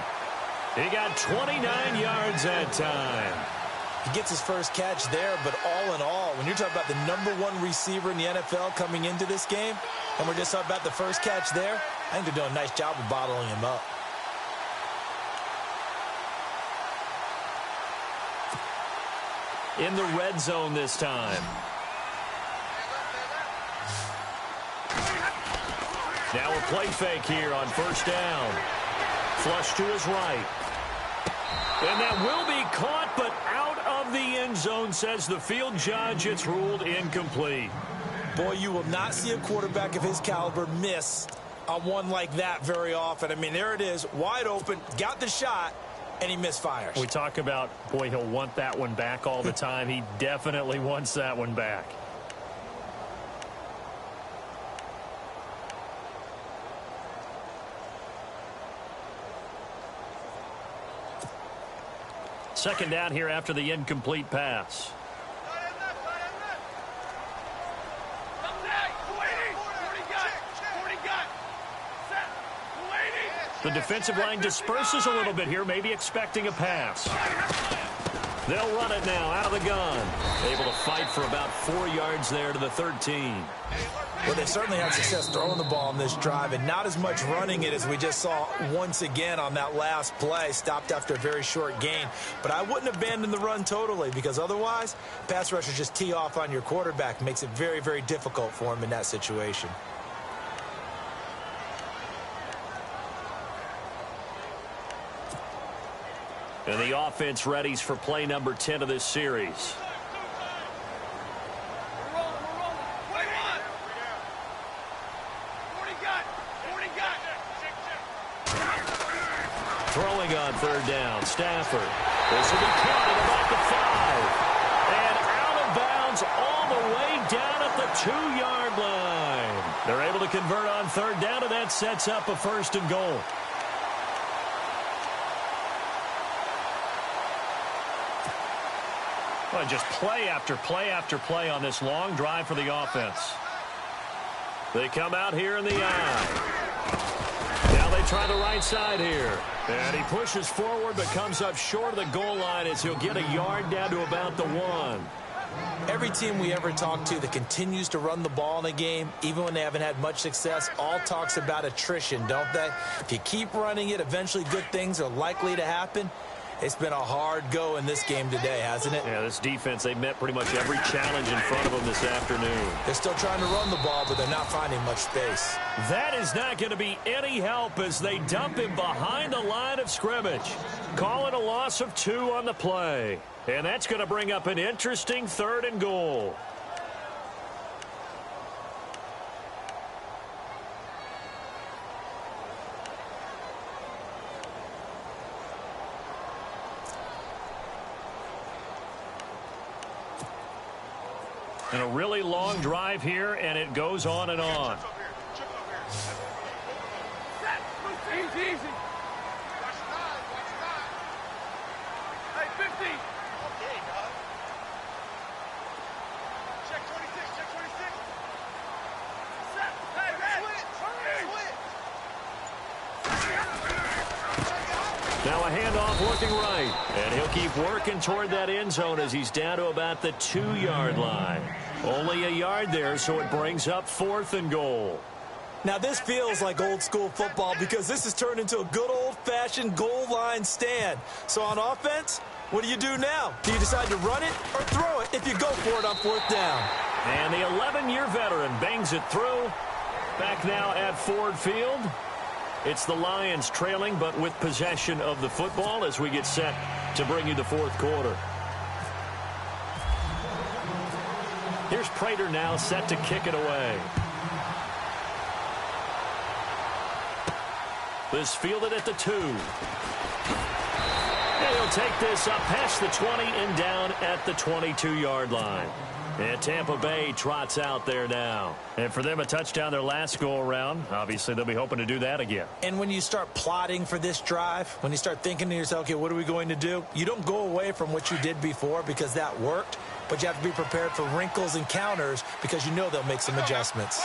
He got 29 yards that time. He gets his first catch there, but all in all, when you're talking about the #1 receiver in the NFL coming into this game, and we're just talking about the first catch there, I think they're doing a nice job of bottling him up. In the red zone this time. Now a play fake here on first down. Flush to his right. And that will be caught, but out of the end zone, says the field judge. It's ruled incomplete. Boy, you will not see a quarterback of his caliber miss on one like that very often. I mean, there it is, wide open, got the shot, and he misfires. We talk about, boy, he'll want that one back all the time. He definitely wants that one back. Second down here after the incomplete pass. The defensive line disperses a little bit here, maybe expecting a pass. They'll run it now out of the gun. Able to fight for about 4 yards there to the 13. Well, they certainly had success throwing the ball on this drive and not as much running it as we just saw once again on that last play. Stopped after a very short gain. But I wouldn't abandon the run totally because otherwise, pass rushers just tee off on your quarterback. Makes it very, very difficult for him in that situation. And the offense readies for play number 10 of this series. Throwing on third down, Stafford. This will be caught at about the 5. And out of bounds all the way down at the 2-yard line. They're able to convert on third down, and that sets up a first and goal. Well, just play after play after play on this long drive for the offense. They come out here in the eye. Now they try the right side here. And he pushes forward but comes up short of the goal line as he'll get a yard down to about the 1. Every team we ever talk to that continues to run the ball in a game, even when they haven't had much success, all talks about attrition, don't they? If you keep running it, eventually good things are likely to happen. It's been a hard go in this game today, hasn't it? Yeah, this defense, they met pretty much every challenge in front of them this afternoon. They're still trying to run the ball, but they're not finding much space. That is not going to be any help as they dump him behind the line of scrimmage. Call it a loss of 2 on the play. And that's going to bring up an interesting third and goal. And a really long drive here, and it goes on and on. Easy. Watch time. Hey, 50. Okay, dog. Check 26. Set. Hey, man. Switch. Now a handoff looking right. And he'll keep working toward that end zone as he's down to about the 2-yard line. Only a yard there, so it brings up 4th and goal. Now, this feels like old-school football because this has turned into a good old-fashioned goal line stand. So on offense, what do you do now? Do you decide to run it or throw it if you go for it on 4th down? And the 11-year veteran bangs it through. Back now at Ford Field. It's the Lions trailing, but with possession of the football as we get set to bring you the 4th quarter. Here's Prater now set to kick it away. This fielded at the 2. And he'll take this up past the 20 and down at the 22-yard line. And Tampa Bay trots out there now. And for them, a touchdown their last go-around. Obviously, they'll be hoping to do that again. And when you start plotting for this drive, when you start thinking to yourself, okay, what are we going to do? You don't go away from what you did before because that worked, but you have to be prepared for wrinkles and counters because you know they'll make some adjustments.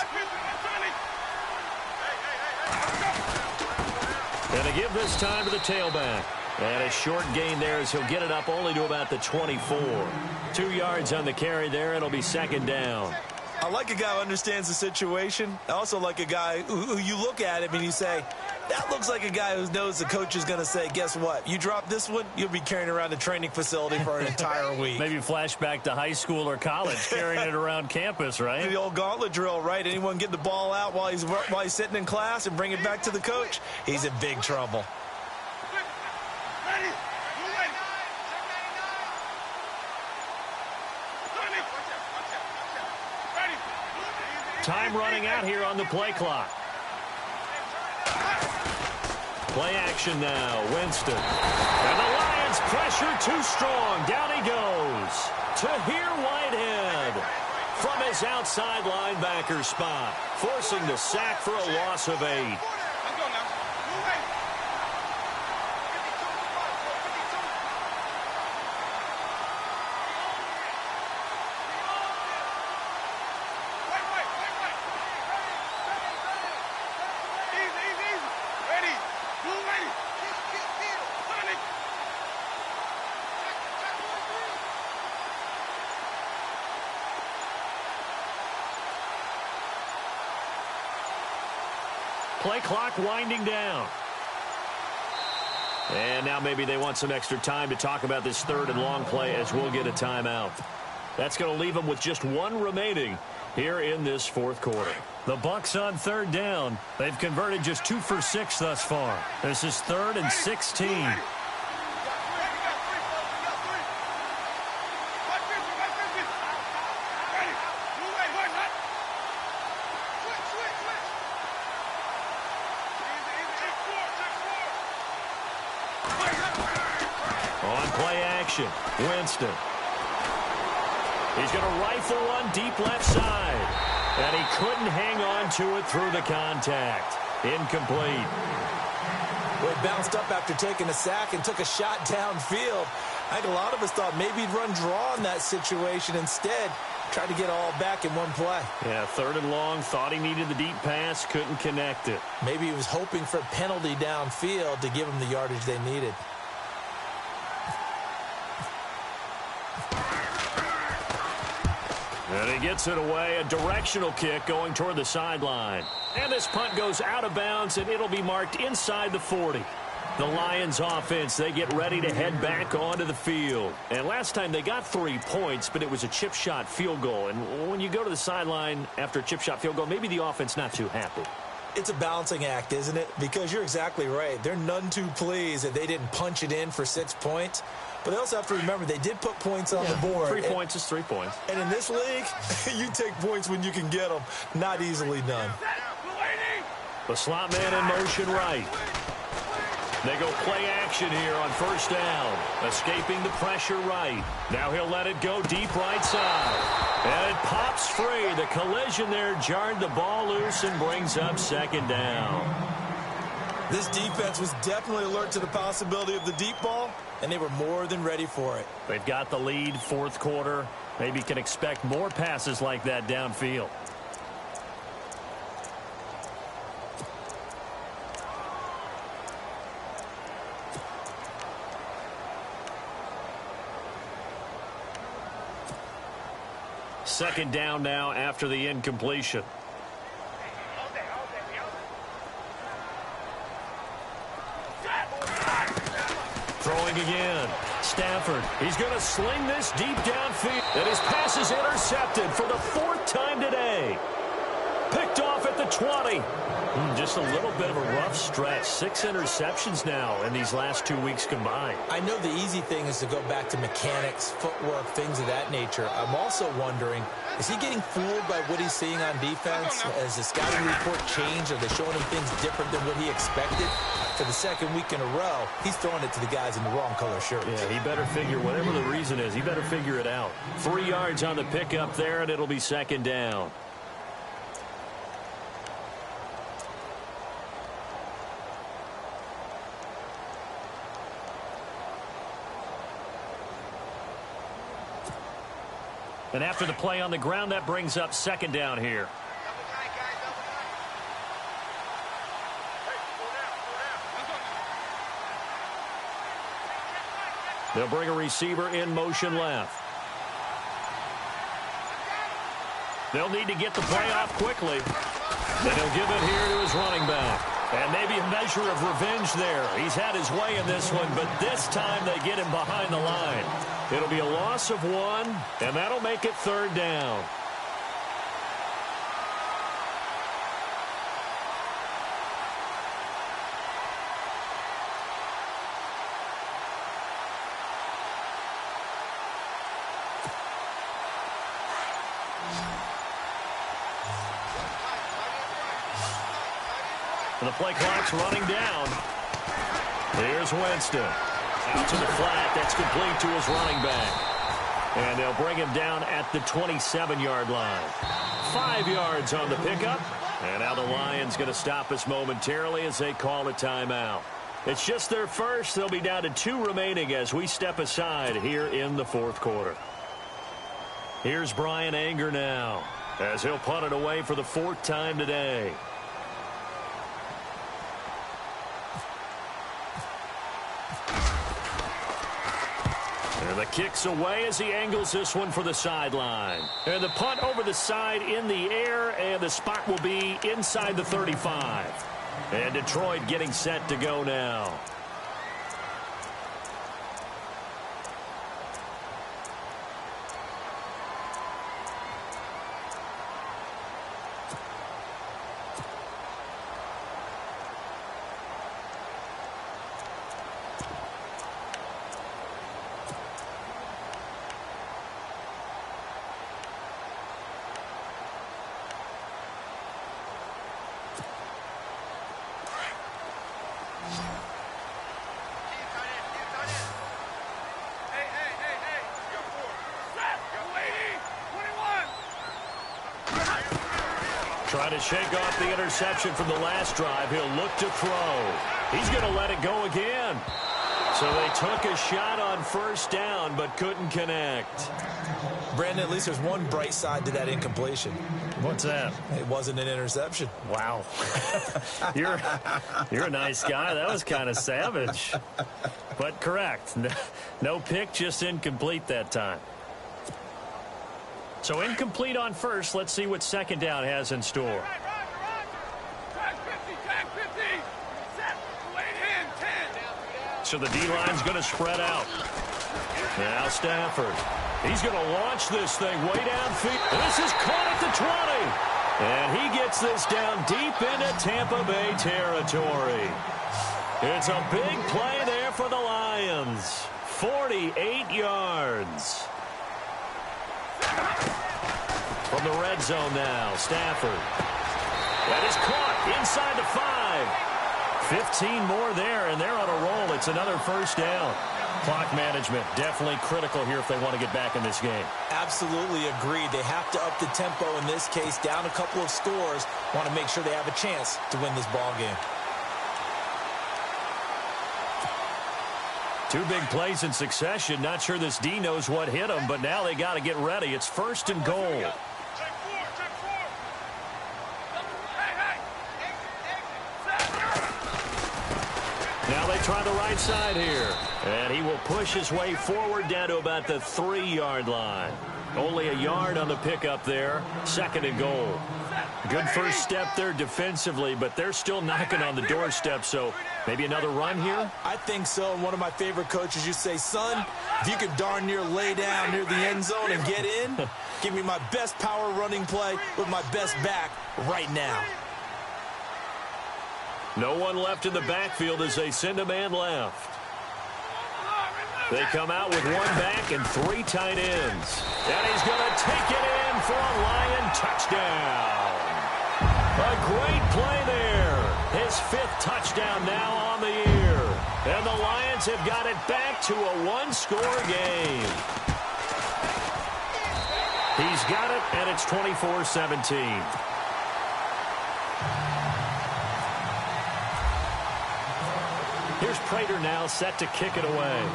And to give this time to the tailback. And a short gain there as he'll get it up only to about the 24. 2 yards on the carry there. It'll be 2nd down. I like a guy who understands the situation. I also like a guy who you look at him and you say, that looks like a guy who knows the coach is going to say, guess what? You drop this one, you'll be carrying around a training facility for an entire week. Maybe flashback to high school or college, carrying it around campus, right? The old gauntlet drill, right? Anyone get the ball out while he's sitting in class and bring it back to the coach? He's in big trouble. Time running out here on the play clock. Play action now. Winston. And the Lions pressure too strong. Down he goes. Tahir Whitehead from his outside linebacker spot, forcing the sack for a loss of 8. Play clock winding down. And now maybe they want some extra time to talk about this third and long play as we'll get a timeout. That's going to leave them with just one remaining here in this fourth quarter. The Bucs on third down. They've converted just 2 for 6 thus far. This is 3rd and 16. On play action, Winston. He's going to rifle one deep left side. And he couldn't hang on to it through the contact. Incomplete. Well, he bounced up after taking a sack and took a shot downfield. I think a lot of us thought maybe he'd run draw in that situation. Instead, tried to get all back in one play. Yeah, 3rd and long. Thought he needed the deep pass. Couldn't connect it. Maybe he was hoping for a penalty downfield to give him the yardage they needed. And he gets it away, a directional kick going toward the sideline. And this punt goes out of bounds, and it'll be marked inside the 40. The Lions offense, they get ready to head back onto the field. And last time they got 3 points, but it was a chip shot field goal. And when you go to the sideline after a chip shot field goal, maybe the offense not too happy. It's a balancing act, isn't it? Because you're exactly right. They're none too pleased that they didn't punch it in for 6 points. But they also have to remember they did put points on the board. 3 points is 3 points. And in this league, you take points when you can get them. Not easily done. The slot man in motion right. They go play action here on first down. Escaping the pressure right. Now he'll let it go deep right side. And it pops free. The collision there jarred the ball loose and brings up 2nd down. This defense was definitely alert to the possibility of the deep ball, and they were more than ready for it. They've got the lead, 4th quarter. Maybe can expect more passes like that downfield. Second down now after the incompletion. Throwing again. Stafford. He's going to sling this deep downfield. And his pass is intercepted for the 4th time today. Picked off at the 20. Just a little bit of a rough stretch. 6 interceptions now in these last 2 weeks combined. I know the easy thing is to go back to mechanics, footwork, things of that nature. I'm also wondering, is he getting fooled by what he's seeing on defense? Has the scouting report changed? Are they showing him things different than what he expected? For the 2nd week in a row, he's throwing it to the guys in the wrong color shirts. Yeah, he better figure, whatever the reason is, he better figure it out. 3 yards on the pickup there, and it'll be 2nd down. And after the play on the ground, that brings up 2nd down here. They'll bring a receiver in motion left. They'll need to get the play off quickly. Then he'll give it here to his running back. And maybe a measure of revenge there. He's had his way in this one, but this time they get him behind the line. It'll be a loss of 1, and that'll make it 3rd down. And the play clock's running down. Here's Winston. Out to the flat. That's complete to his running back. And they'll bring him down at the 27-yard line. 5 yards on the pickup. And now the Lions going to stop us momentarily as they call a timeout. It's just their first. They'll be down to 2 remaining as we step aside here in the 4th quarter. Here's Brian Anger now as he'll punt it away for the 4th time today. And the kick's away as he angles this one for the sideline. And the punt over the side in the air, and the spot will be inside the 35. And Detroit getting set to go now. Trying to shake off the interception from the last drive. He'll look to throw. He's going to let it go again. So they took a shot on first down but couldn't connect. Brandon, at least there's one bright side to that incompletion. What's that? It wasn't an interception. Wow. You're a nice guy. That was kind of savage. But correct. No pick, just incomplete that time. So incomplete on first. Let's see what second down has in store. So the D-line's going to spread out. Now Stafford. He's going to launch this thing way downfield. This is caught at the 20. And he gets this down deep into Tampa Bay territory. It's a big play there for the Lions. 48 yards. From the red zone now, Stafford. That is caught inside the 5. 15 more there, and they're on a roll. It's another first down. Clock management definitely critical here if they want to get back in this game. Absolutely agreed. They have to up the tempo in this case, down a couple of scores. Want to make sure they have a chance to win this ball game. Two big plays in succession. Not sure this D knows what hit them, but now they got to get ready. It's first and goal. Now they try the right side here. And he will push his way forward down to about the 3-yard line. Only a yard on the pickup there. Second and goal. Good first step there defensively, but they're still knocking on the doorstep, so maybe another run here? I think so. And one of my favorite coaches, you say, son, if you could darn near lay down near the end zone and get in, give me my best power running play with my best back right now. No one left in the backfield as they send a man left. They come out with one back and 3 tight ends. And he's going to take it in for a Lion touchdown. A great play there. His 5th touchdown now on the year. And the Lions have got it back to a 1-score game. He's got it, and it's 24-17. Here's Prater now set to kick it away.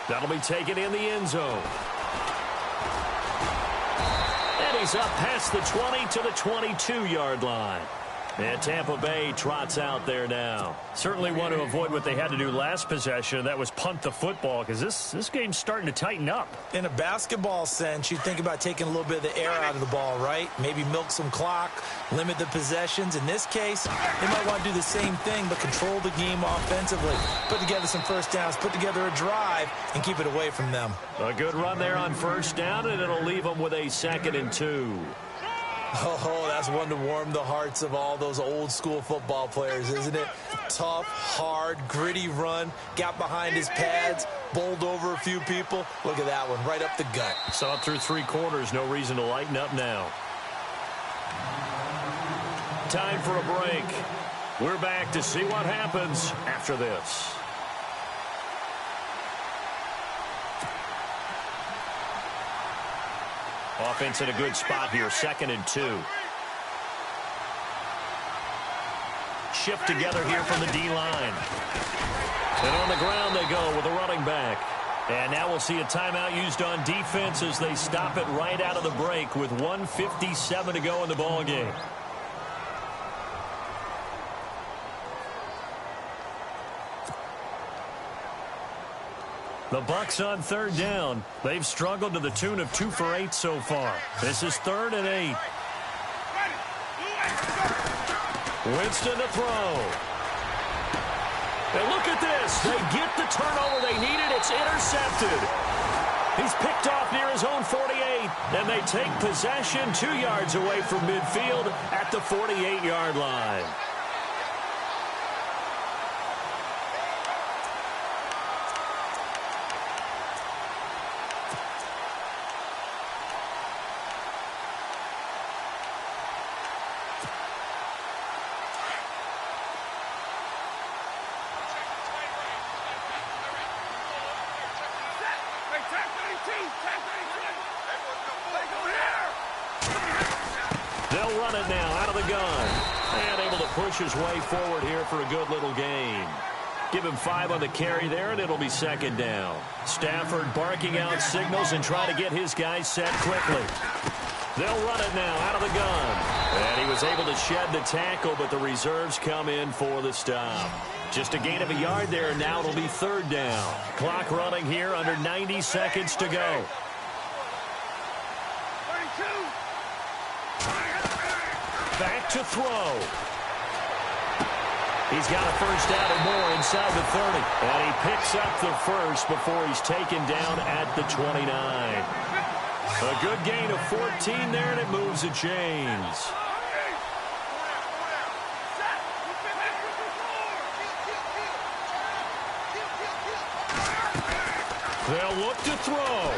That'll be taken in the end zone. And he's up past the 20 to the 22-yard line. And Tampa Bay trots out there now. Certainly want to avoid what they had to do last possession. That was punt the football, because this game's starting to tighten up. In a basketball sense, you think about taking a little bit of the air out of the ball, right? Maybe milk some clock, limit the possessions. In this case, they might want to do the same thing, but control the game offensively. Put together some first downs, put together a drive, and keep it away from them. A good run there on first down, and it'll leave them with a 2nd and 2. Oh, that's one to warm the hearts of all those old school football players, isn't it? Tough, hard, gritty run, got behind his pads, bowled over a few people. Look at that one, right up the gut. Saw it through 3 quarters, no reason to lighten up now. Time for a break. We're back to see what happens after this. Offense in a good spot here, 2nd and 2. Shift together here from the D-line. And on the ground they go with a running back. And now we'll see a timeout used on defense as they stop it right out of the break with 1:57 to go in the ball game. The Bucs on 3rd down. They've struggled to the tune of 2 for 8 so far. This is 3rd and 8. Winston to throw. And look at this. They get the turnover they needed. It's intercepted. He's picked off near his own 48. And they take possession 2 yards away from midfield at the 48-yard line. They'll run it now out of the gun. And able to push his way forward here for a good little gain. Give him 5 on the carry there, and it'll be second down. Stafford barking out signals and trying to get his guys set quickly. They'll run it now out of the gun. And he was able to shed the tackle, but the reserves come in for the stop. Just a gain of a yard there. Now it'll be third down. Clock running here under 90 seconds to go. Back to throw. He's got a first down and more inside the 30. And he picks up the first before he's taken down at the 29. A good gain of 14 there, and it moves the chains. They'll look to throw.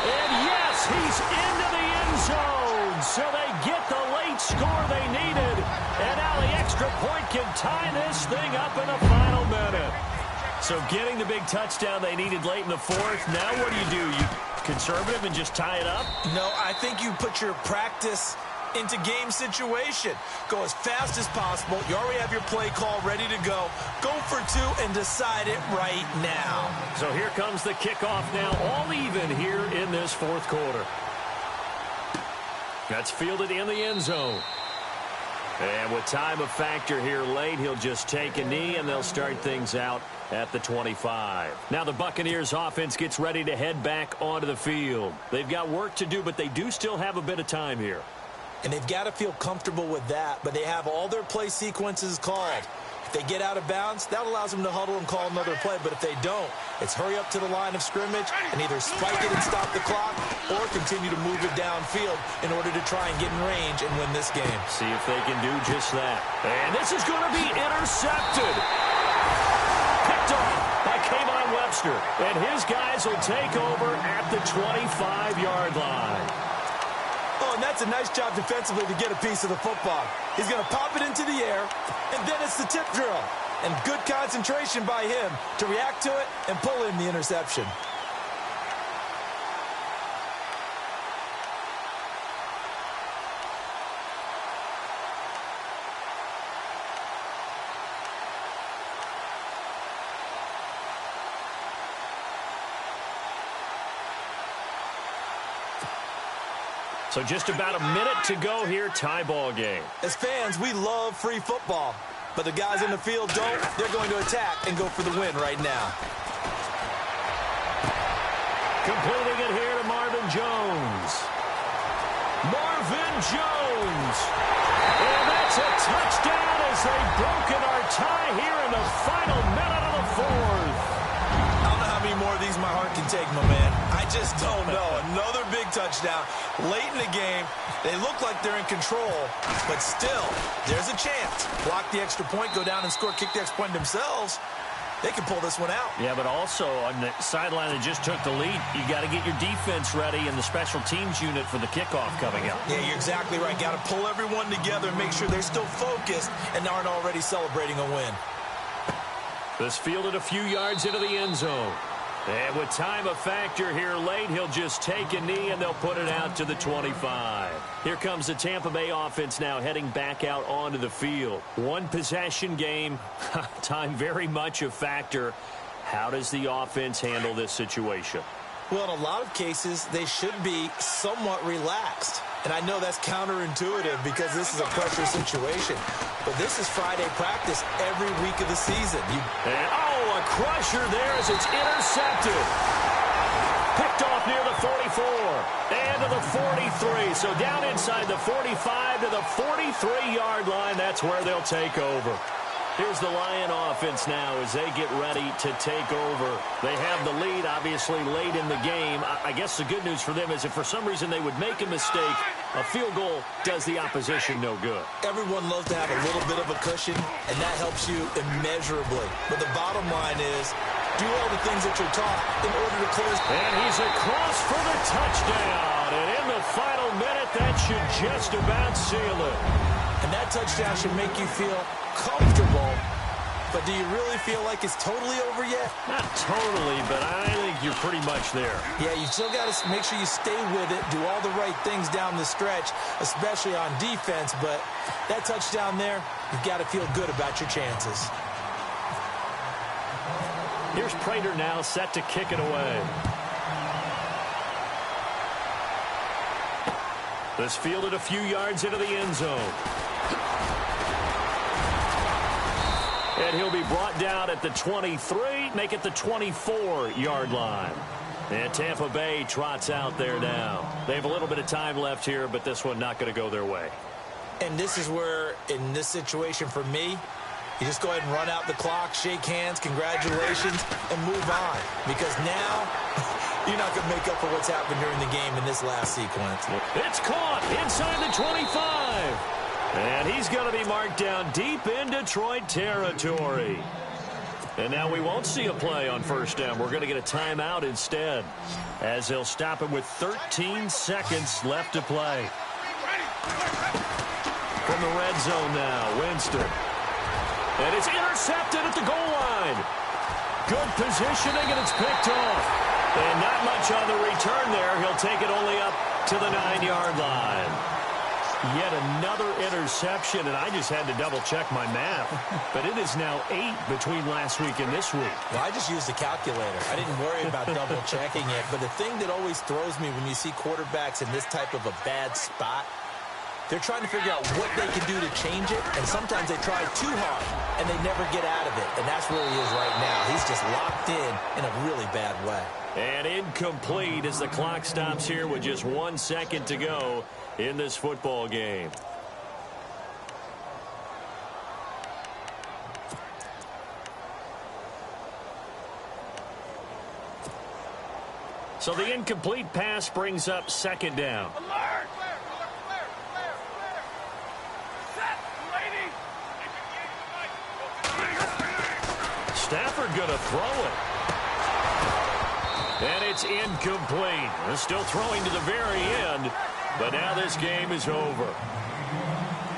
And yes, he's into the end zone. So they get the late score they needed. And now the extra point can tie this thing up in the final minute. So getting the big touchdown they needed late in the fourth. Now what do? You conservative and just tie it up? No, I think you put your practice into game situation. Go as fast as possible. You already have your play call ready to go. Go for 2 and decide it right now. So here comes the kickoff now, all even here in this fourth quarter. That's fielded in the end zone. And with time of factor here late, he'll just take a knee, and they'll start things out at the 25. Now the Buccaneers offense gets ready to head back onto the field. They've got work to do, but they do still have a bit of time here. And they've got to feel comfortable with that, but they have all their play sequences called. If they get out of bounds, that allows them to huddle and call another play. But if they don't, it's hurry up to the line of scrimmage and either spike it and stop the clock or continue to move it downfield in order to try and get in range and win this game. See if they can do just that. And this is going to be intercepted. Picked off by Kayvon Webster. And his guys will take over at the 25-yard line. Oh, and that's a nice job defensively to get a piece of the football. He's going to pop it into the air, and then it's the tip drill. And good concentration by him to react to it and pull in the interception. So just about a minute to go here, tie ball game. As fans, we love free football. But the guys on the field don't. They're going to attack and go for the win right now. Completing it here to Marvin Jones. Marvin Jones. And that's a touchdown as they've broken our tie here in the final minute of the fourth. I don't know how many more of these my heart can take, my man. I just don't know. Another big touchdown late in the game. They look like they're in control, but still, there's a chance. Block the extra point, go down and score, kick the extra point themselves. They can pull this one out. Yeah, but also on the sideline that just took the lead, you got to get your defense ready and the special teams unit for the kickoff coming up. Yeah, you're exactly right. Got to pull everyone together and make sure they're still focused and aren't already celebrating a win. This fielded a few yards into the end zone. And with time of factor here late, he'll just take a knee and they'll put it out to the 25. Here comes the Tampa Bay offense now heading back out onto the field. One possession game, time very much a factor. How does the offense handle this situation? Well, in a lot of cases, they should be somewhat relaxed. And I know that's counterintuitive because this is a pressure situation. But this is Friday practice every week of the season. And, oh, a crusher there as it's intercepted. Picked off near the 44 and to the 43. So down inside the 45 to the 43-yard line. That's where they'll take over. Here's the Lion offense now as they get ready to take over. They have the lead, obviously, late in the game. I guess the good news for them is if for some reason they would make a mistake, a field goal does the opposition no good. Everyone loves to have a little bit of a cushion, and that helps you immeasurably. But the bottom line is, do all the things that you're taught in order to close. And he's across for the touchdown. And in the final minute, that should just about seal it. And that touchdown should make you feel comfortable. But do you really feel like it's totally over yet? Not totally, but I think you're pretty much there. Yeah, you still got to make sure you stay with it, do all the right things down the stretch, especially on defense. But that touchdown there, you've got to feel good about your chances. Here's Prater now set to kick it away. This fielded a few yards into the end zone. And he'll be brought down at the 23, make it the 24-yard line. And Tampa Bay trots out there now. They have a little bit of time left here, but this one not going to go their way. And this is where, in this situation for me, you just go ahead and run out the clock, shake hands, congratulations, and move on. Because now, you're not going to make up for what's happened during the game in this last sequence. It's caught inside the 25. And he's going to be marked down deep in Detroit territory. And now we won't see a play on first down. We're going to get a timeout instead, as they'll stop him with 13 seconds left to play. From the red zone now, Winston. And it's intercepted at the goal line. Good positioning, and it's picked off. And not much on the return there. He'll take it only up to the 9-yard line. Yet another interception, and I just had to double-check my math. But it is now 8 between last week and this week. Well, I just used a calculator. I didn't worry about double-checking it. But the thing that always throws me when you see quarterbacks in this type of a bad spot, they're trying to figure out what they can do to change it, and sometimes they try too hard, and they never get out of it. And that's where he is right now. He's just locked in a really bad way. And incomplete as the clock stops here with just 1 second to go in this football game. So the incomplete pass brings up second down. Stafford going to throw it. And it's incomplete. They're still throwing to the very end, but now this game is over.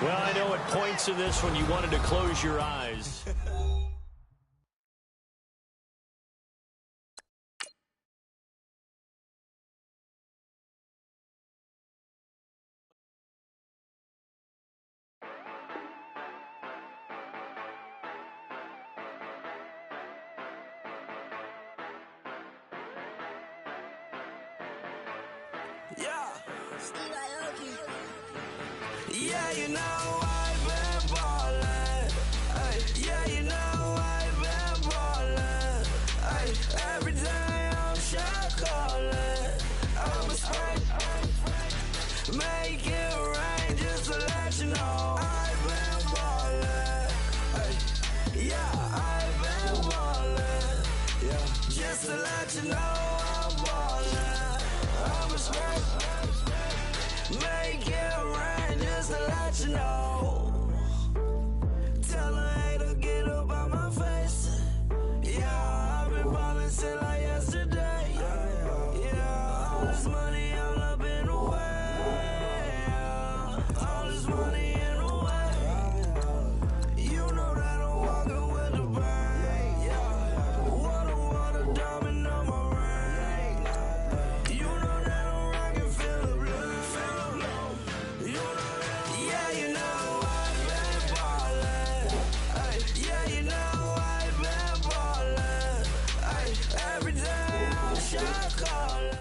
Well, I know at points in this when you wanted to close your eyes. Yeah, you know I've been ballin'. Ay, yeah, you know I've been ballin'. Ay, every day I'm shot callin'. I'm a spray. Make it rain just to let you know I've been ballin'. Ay, yeah, I've been ballin'. Yeah, just to let you know I'm ballin'. I'm a spray. Make it rain just to let you know. Tell a hater get up out my face. Yeah, I've been ballin' since like yesterday. Yeah, all this money all up in the way. All this money in the way. You know that I'm walking with the bank. Yeah, water, diamond on my ring. You know that I'm rockin' feel the blue. Yeah, you know I've been ballin'. Ay, yeah, you know I've been ballin'. Ay, every day I'm shot callin'.